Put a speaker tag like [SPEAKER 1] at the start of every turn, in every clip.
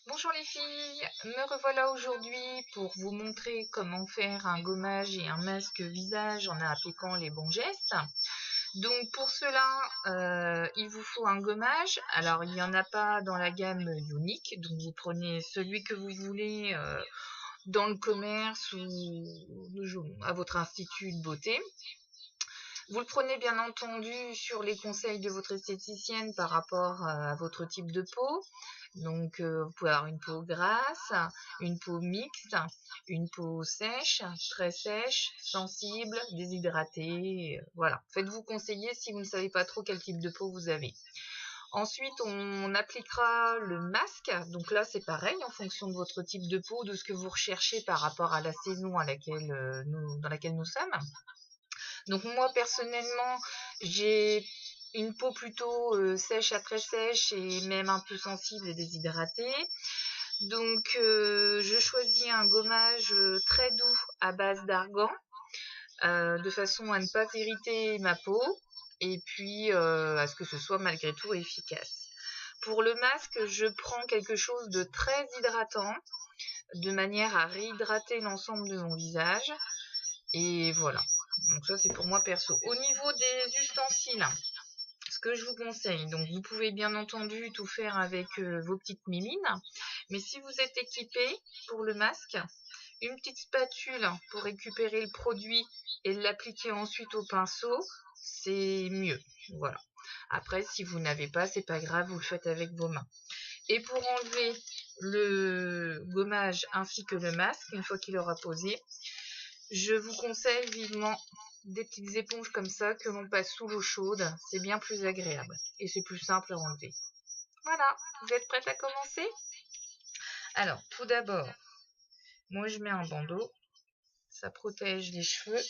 [SPEAKER 1] Bonjour les filles, me revoilà aujourd'hui pour vous montrer comment faire un gommage et un masque visage en appliquant les bons gestes. Donc pour cela, il vous faut un gommage. Alors il n'y en a pas dans la gamme Unique, donc vous prenez celui que vous voulez dans le commerce ou à votre institut de beauté. Vous le prenez bien entendu sur les conseils de votre esthéticienne par rapport à votre type de peau. Donc, vous pouvez avoir une peau grasse, une peau mixte, une peau sèche, très sèche, sensible, déshydratée. Voilà. Faites-vous conseiller si vous ne savez pas trop quel type de peau vous avez. Ensuite, on appliquera le masque. Donc là, c'est pareil, en fonction de votre type de peau, de ce que vous recherchez par rapport à la saison dans laquelle nous sommes. Donc moi personnellement, j'ai une peau plutôt sèche à très sèche et même un peu sensible et déshydratée. Donc je choisis un gommage très doux à base d'argan, de façon à ne pas irriter ma peau et puis à ce que ce soit malgré tout efficace. Pour le masque, je prends quelque chose de très hydratant, de manière à réhydrater l'ensemble de mon visage. Et voilà. Donc ça, c'est pour moi perso. Au niveau des ustensiles, ce que je vous conseille, donc vous pouvez bien entendu tout faire avec vos petites mimines, mais si vous êtes équipé pour le masque, une petite spatule pour récupérer le produit et l'appliquer ensuite au pinceau, c'est mieux. Voilà. Après, si vous n'avez pas, c'est pas grave, vous le faites avec vos mains. Et pour enlever le gommage ainsi que le masque, une fois qu'il aura posé, je vous conseille vivement des petites éponges comme ça que l'on passe sous l'eau chaude, c'est bien plus agréable et c'est plus simple à enlever. Voilà, vous êtes prête à commencer? Alors, tout d'abord, moi je mets un bandeau, ça protège les cheveux.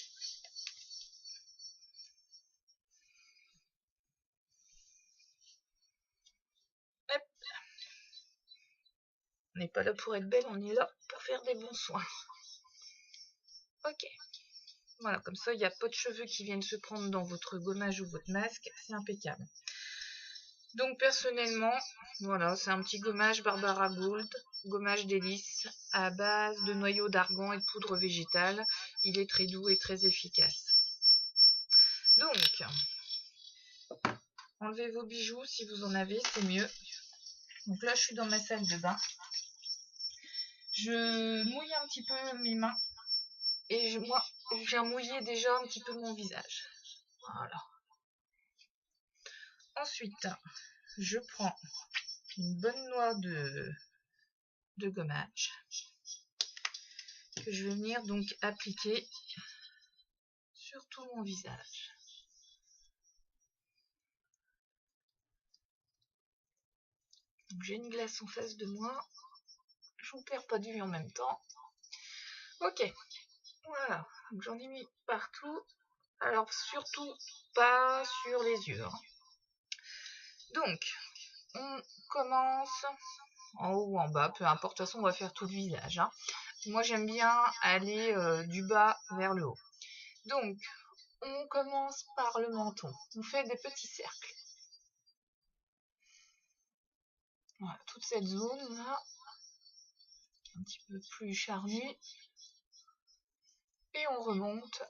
[SPEAKER 1] Hop. On n'est pas là pour être belle, on est là pour faire des bons soins. Ok, voilà, comme ça il n'y a pas de cheveux qui viennent se prendre dans votre gommage ou votre masque, c'est impeccable. Donc personnellement, voilà, c'est un petit gommage Barbara Gold, gommage délice à base de noyaux d'argan et de poudre végétale. Il est très doux et très efficace. Donc, enlevez vos bijoux si vous en avez, c'est mieux. Donc là, je suis dans ma salle de bain. Je mouille un petit peu mes mains et moi, je viens mouiller déjà un petit peu mon visage. Voilà. Ensuite, je prends une bonne noix de gommage que je vais venir donc appliquer sur tout mon visage. J'ai une glace en face de moi, je vous perds pas de vue en même temps. Ok, voilà, j'en ai mis partout. Alors surtout pas sur les yeux. Donc, on commence en haut ou en bas, peu importe, de toute façon on va faire tout le visage. Moi j'aime bien aller du bas vers le haut. Donc, on commence par le menton. On fait des petits cercles. Voilà, toute cette zone là, un petit peu plus charnue. Et on remonte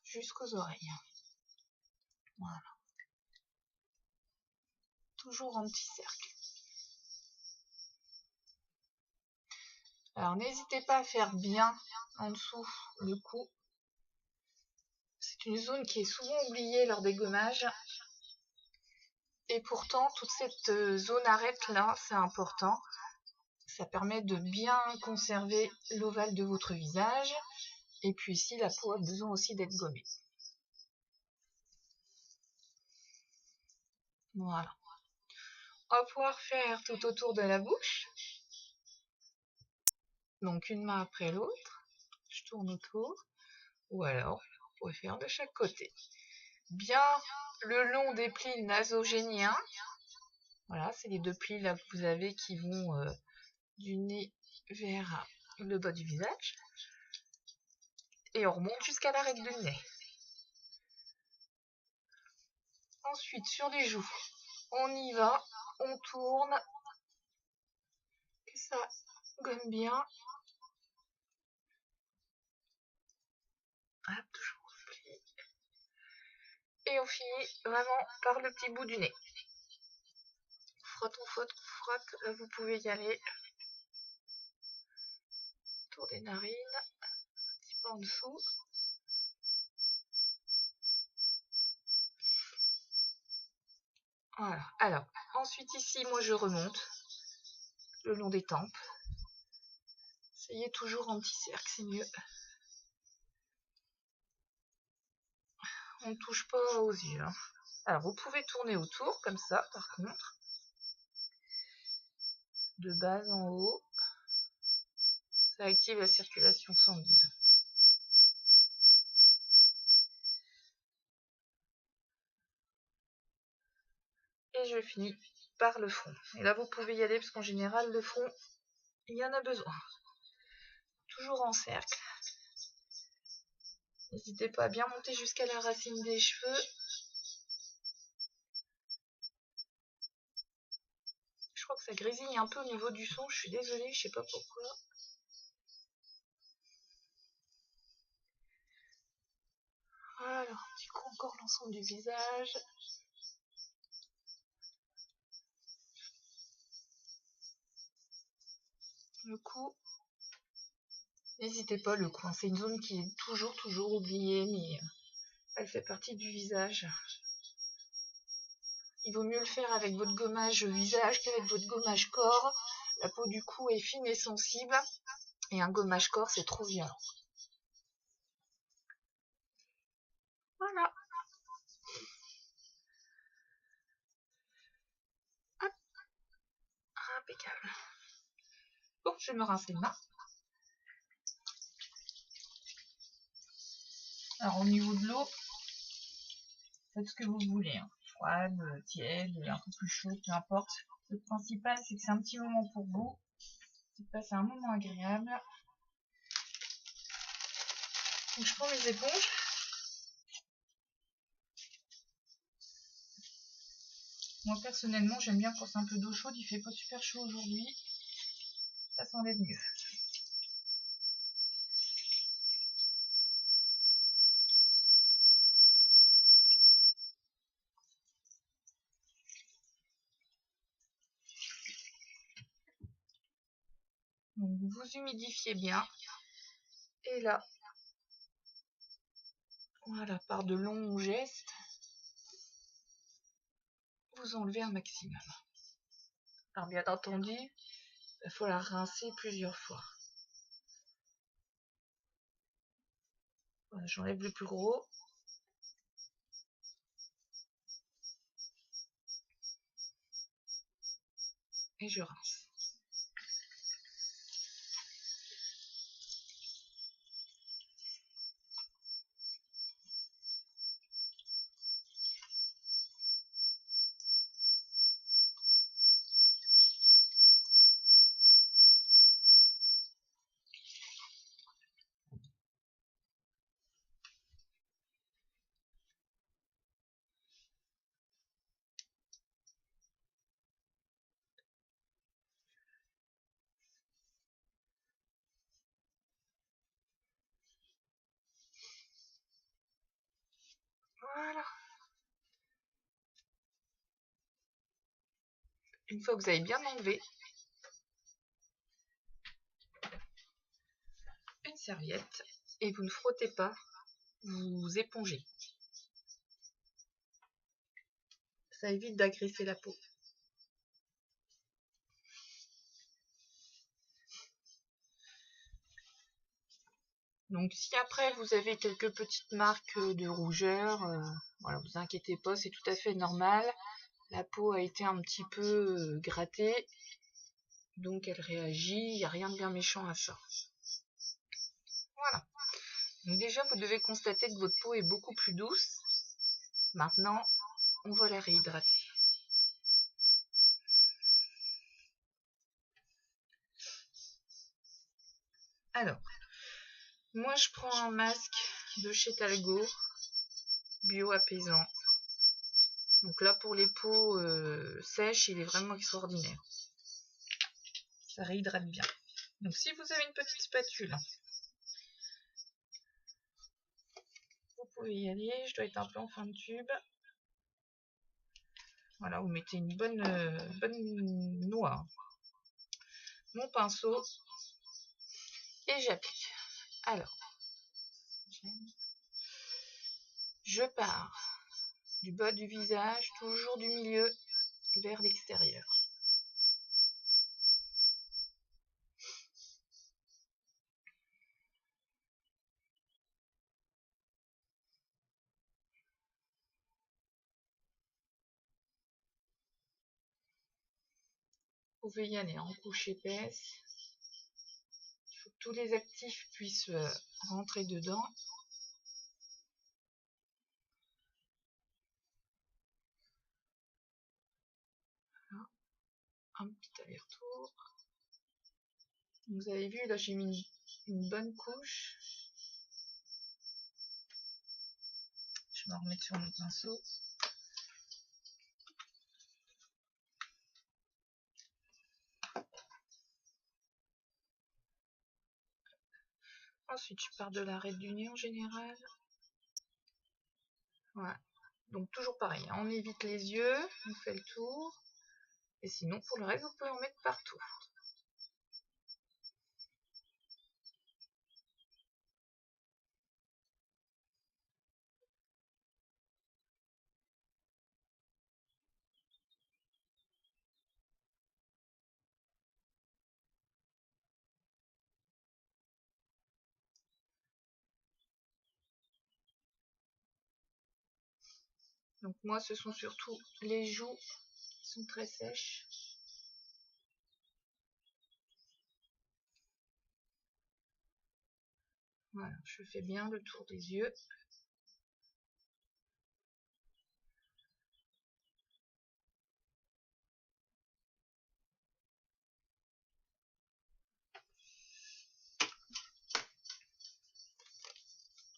[SPEAKER 1] jusqu'aux oreilles. Voilà. Toujours en petit cercle. Alors n'hésitez pas à faire bien en dessous le cou. C'est une zone qui est souvent oubliée lors des gommages. Et pourtant, toute cette zone arête là, c'est important. Ça permet de bien conserver l'ovale de votre visage. Et puis ici, la peau a besoin aussi d'être gommée. Voilà. On va pouvoir faire tout autour de la bouche. Donc une main après l'autre. Je tourne autour. Ou alors, vous pouvez faire de chaque côté. Bien le long des plis nasogéniens. Voilà, c'est les deux plis là que vous avez qui vont du nez vers le bas du visage. Et on remonte jusqu'à l'arête du nez. Ensuite, sur les joues, on y va, on tourne que ça gomme bien. Hop, toujours on plie. Et on finit vraiment par le petit bout du nez. Frotte, on frotte, on frotte. Là, vous pouvez y aller. Autour des narines. Un petit peu en dessous. Voilà. Alors, ensuite ici, moi je remonte le long des tempes. Essayez toujours en petit cercle, c'est mieux. On ne touche pas aux yeux. Hein. Alors, vous pouvez tourner autour, comme ça, par contre. De bas en haut. Ça active la circulation sanguine. Et je finis par le front. Et là, vous pouvez y aller, parce qu'en général, le front, il y en a besoin. Toujours en cercle. N'hésitez pas à bien monter jusqu'à la racine des cheveux. Je crois que ça grésille un peu au niveau du son, je suis désolée, je sais pas pourquoi. Voilà, du coup encore l'ensemble du visage. Le cou. N'hésitez pas, le cou, c'est une zone qui est toujours oubliée, mais elle fait partie du visage. Il vaut mieux le faire avec votre gommage visage qu'avec votre gommage corps. La peau du cou est fine et sensible, et un gommage corps, c'est trop violent. Voilà. Hop. Impeccable. Bon, je vais me rincer les mains. Alors, au niveau de l'eau, faites ce que vous voulez. Hein. Froide, tiède, un peu plus chaud, peu importe. Le principal, c'est que c'est un petit moment pour vous. C'est passer un moment agréable. Donc, je prends mes éponges. Moi, personnellement, j'aime bien quand c'est un peu d'eau chaude. Il fait pas super chaud aujourd'hui. Ça s'enlève mieux. Donc, vous humidifiez bien. Et là, voilà, par de longs gestes, vous enlevez un maximum. Alors, bien entendu, il faut la rincer plusieurs fois. Voilà, j'enlève le plus gros. Et je rince. Voilà. Une fois que vous avez bien enlevé, une serviette, et vous ne frottez pas, vous épongez. Ça évite d'agresser la peau. Donc si après vous avez quelques petites marques de rougeur, voilà, vous inquiétez pas, c'est tout à fait normal. La peau a été un petit peu grattée, donc elle réagit, il n'y a rien de bien méchant à ça. Voilà. Donc déjà vous devez constater que votre peau est beaucoup plus douce. Maintenant, on va la réhydrater. Alors, moi je prends un masque de chez Talgo, bio apaisant. Donc là pour les peaux sèches, il est vraiment extraordinaire. Ça réhydrate bien. Donc si vous avez une petite spatule, vous pouvez y aller. Je dois être un peu en fin de tube. Voilà, vous mettez une bonne noix. Mon pinceau. Et j'applique. Alors, je pars du bas du visage, toujours du milieu vers l'extérieur. Vous pouvez y aller en couche épaisse. Il faut que tous les actifs puissent rentrer dedans. Voilà. Un petit aller-retour. Vous avez vu, là j'ai mis une bonne couche. Je vais me remettre sur mon pinceau. Ensuite, je pars de l'arête du nez en général. Voilà. Donc toujours pareil, hein. On évite les yeux, on fait le tour. Et sinon, pour le reste, vous pouvez en mettre partout. Donc moi, ce sont surtout les joues qui sont très sèches. Voilà, je fais bien le tour des yeux.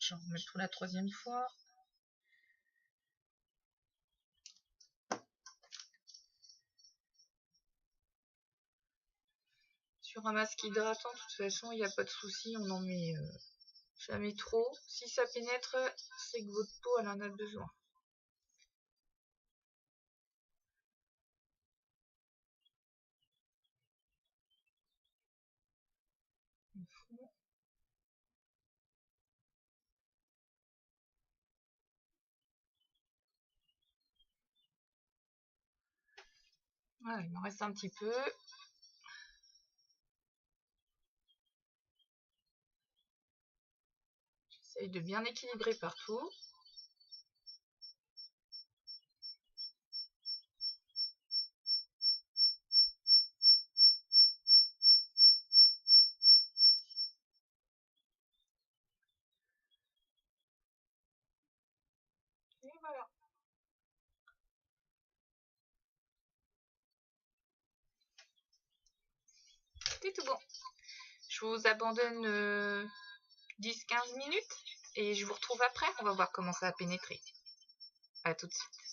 [SPEAKER 1] J'en remets pour la troisième fois. Sur un masque hydratant, de toute façon, il n'y a pas de souci, on n'en met jamais trop. Si ça pénètre, c'est que votre peau elle en a besoin. Voilà, il m'en reste un petit peu. J'essaye de bien équilibrer partout. Et voilà. C'est tout bon. Je vous abandonne 10-15 minutes et je vous retrouve après. On va voir comment ça a pénétré. À tout de suite.